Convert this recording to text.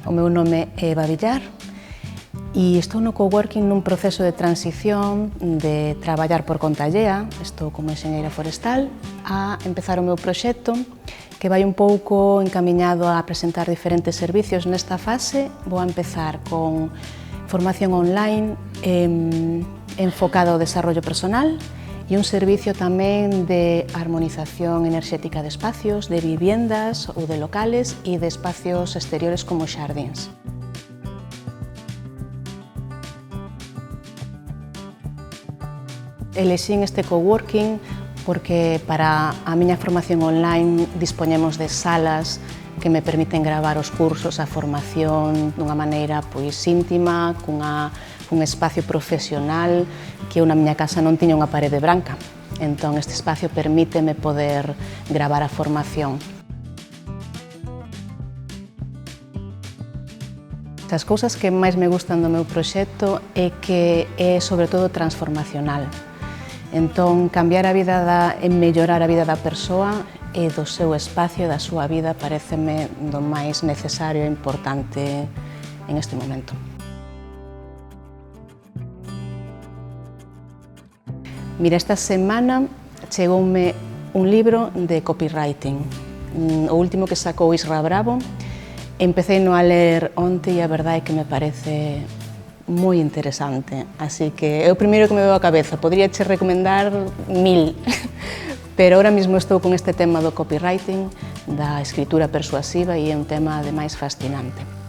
O meu nome é Eva Villar e estou no coworking nun proceso de transición de traballar por conta allea, estou como enxeñeira forestal, a empezar o meu proxecto que vai un pouco encamiñado a presentar diferentes servicios. Nesta fase vou a empezar con formación online enfocada ao desarrollo personal e un servicio tamén de armonización enerxética de espacios, de viviendas ou de locales e de espacios exteriores como xardíns. Elexín este coworking porque para a miña formación online dispoñemos de salas que me permiten gravar os cursos, a formación dunha maneira íntima, cun espacio profesional que eu na miña casa non tiña unha parede branca. Entón este espacio permíteme poder gravar a formación. As cousas que máis me gustan do meu proxecto é que é sobre todo transformacional. Entón, cambiar a vida e mellorar a vida da persoa e do seu espacio, da súa vida, pareceme do máis necesario e importante en este momento. Mira, esta semana chegoume un libro de copywriting, o último que sacou Isra Bravo. Empecei a ler onte e a verdade é que me parece moi interesante, así que é o primeiro que me veo á cabeza. Podría che recomendar 1000, pero ahora mesmo estou con este tema do copywriting, da escritura persuasiva e é un tema ademais fascinante.